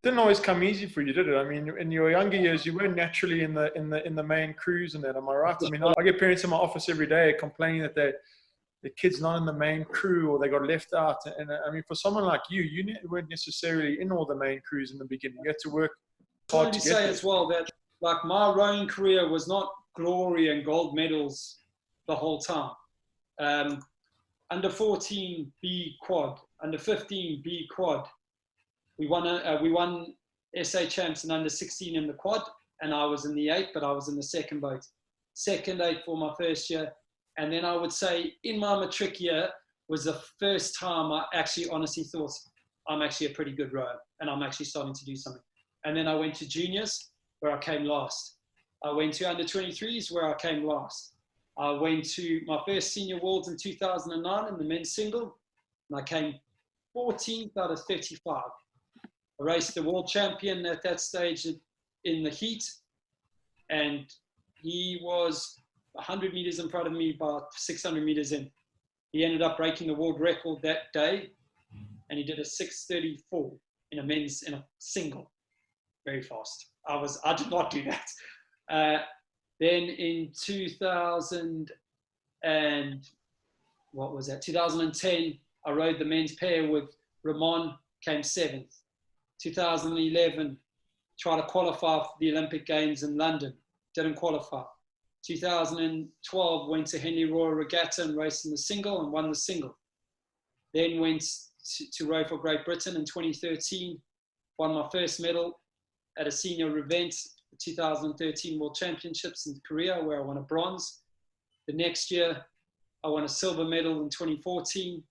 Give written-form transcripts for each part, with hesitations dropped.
Didn't always come easy for you, did it? I mean, in your younger years, you weren't naturally in the main crews and that. Am I right? I mean, I get parents in my office every day complaining that the kid's not in the main crew or they got left out. And I mean, for someone like you, you weren't necessarily in all the main crews in the beginning. You had to work hard to get there. As well that like my rowing career was not glory and gold medals the whole time. Under 14 B quad, under 15 B quad. We won SA champs in under 16 in the quad, and I was in the 8, but I was in the second boat. Second 8 for my first year. And then I would say in my matric year was the first time I actually honestly thought I'm actually a pretty good rower and I'm actually starting to do something. And then I went to juniors where I came last. I went to under 23s where I came last. I went to my first senior worlds in 2009 in the men's single, and I came 14th out of 35. I raced the world champion at that stage in the heat, and he was 100 meters in front of me, about 600 meters in. He ended up breaking the world record that day, and he did a 6:34 in a single, very fast. I did not do that. Then in 2010, I rode the men's pair with Ramon, came 7th. 2011, tried to qualify for the Olympic Games in London, didn't qualify. 2012, went to Henley Royal Regatta and raced in the single and won the single. Then went to row for Great Britain in 2013, won my first medal at a senior event, the 2013 World Championships in Korea, where I won a bronze. The next year, I won a silver medal in 2014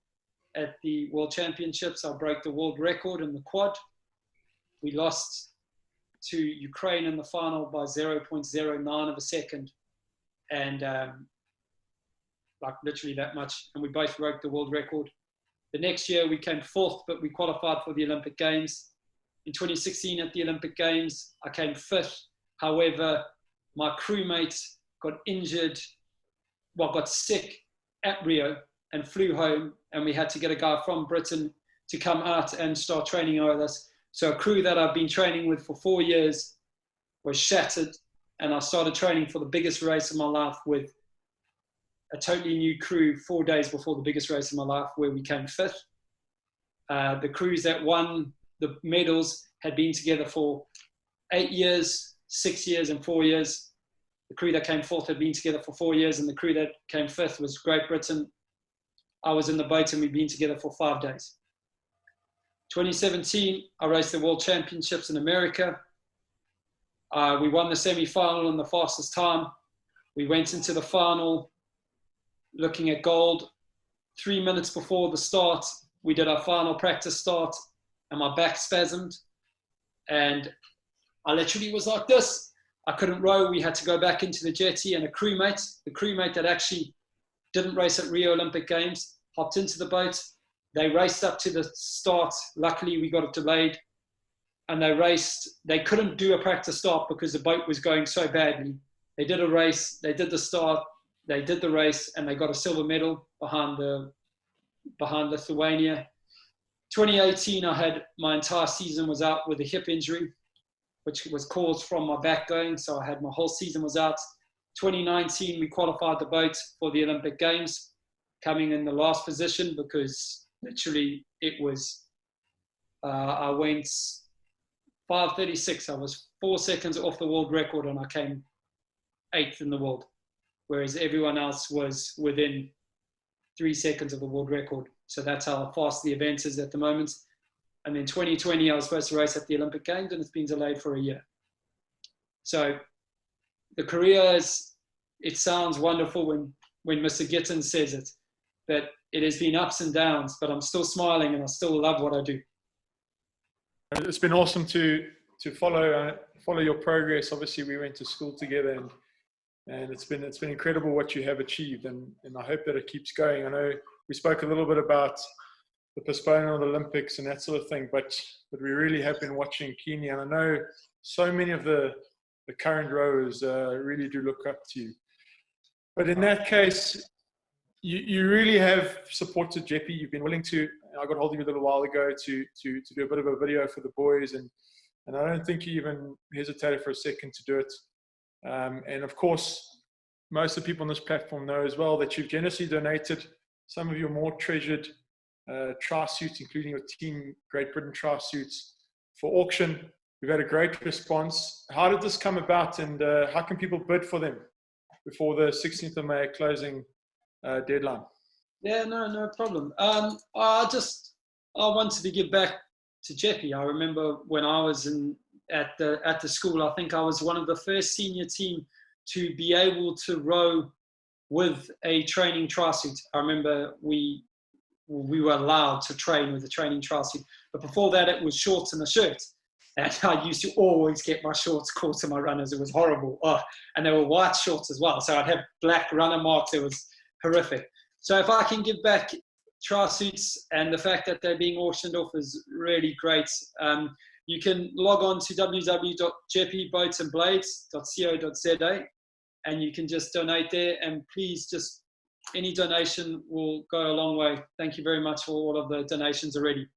at the World Championships. I broke the world record in the quad. We lost to Ukraine in the final by 0.09 of a second. And like literally that much. And we both broke the world record. The next year we came 4th, but we qualified for the Olympic Games. In 2016 at the Olympic Games, I came 5th. However, my crewmate got injured, got sick at Rio and flew home. And we had to get a guy from Britain to come out and start training with us. So a crew that I've been training with for 4 years was shattered. And I started training for the biggest race of my life with a totally new crew 4 days before the biggest race of my life, where we came 5th. The crews that won the medals had been together for 8 years, 6 years, and 4 years. The crew that came 4th had been together for 4 years, and the crew that came 5th was Great Britain. I was in the boat, and we'd been together for 5 days. 2017, I raced the World Championships in America. We won the semi-final in the fastest time. We went into the final looking at gold. 3 minutes before the start, we did our final practice start, and my back spasmed. And I literally was like this. I couldn't row. We had to go back into the jetty, and the crewmate that actually didn't race at Rio Olympic Games, hopped into the boat. They raced up to the start. Luckily, we got it delayed. And they raced. They couldn't do a practice start because the boat was going so badly. They did a race. They did the start. They did the race, and they got a silver medal behind Lithuania. 2018, my entire season was out with a hip injury, which was caused from my back going. So I had my whole season was out. 2019, we qualified the boat for the Olympic Games, coming in the last position because literally it was, I went 5:36. I was 4 seconds off the world record, and I came 8th in the world, whereas everyone else was within 3 seconds of the world record. So that's how fast the event is at the moment. And then 2020, I was supposed to race at the Olympic Games, and it's been delayed for a year. So the career it sounds wonderful when Mr. Gittin says it, but it has been ups and downs, but I'm still smiling and I still love what I do. It's been awesome to follow your progress. Obviously, we went to school together, and it's been incredible what you have achieved, and I hope that it keeps going. I know we spoke a little bit about the postponement of the Olympics and that sort of thing, but we really have been watching keenly, and I know so many of the current rowers really do look up to you. But in that case, you really have supported Jeppe. You've been willing to. I got hold of you a little while ago to do a bit of a video for the boys, and I don't think you even hesitated for a second to do it. And of course, most of the people on this platform know as well that you've generously donated some of your more treasured tri-suits, including your team Great Britain tri-suits, for auction. We've had a great response. How did this come about, and how can people bid for them before the 16th of May closing deadline? Yeah, no problem. I wanted to give back to Jeppe. I remember when I was at the school, I think I was one of the first senior team to be able to row with a training tri-suit. I remember we were allowed to train with a training tri-suit, but before that it was shorts and a shirt. And I used to always get my shorts caught to my runners. It was horrible. And they were white shorts as well. So I'd have black runner marks. It was horrific. So if I can give back tri-suits, and the fact that they're being auctioned off is really great. You can log on to www.jeppeboatsandblades.co.za, and you can just donate there. And please, just any donation will go a long way. Thank you very much for all of the donations already.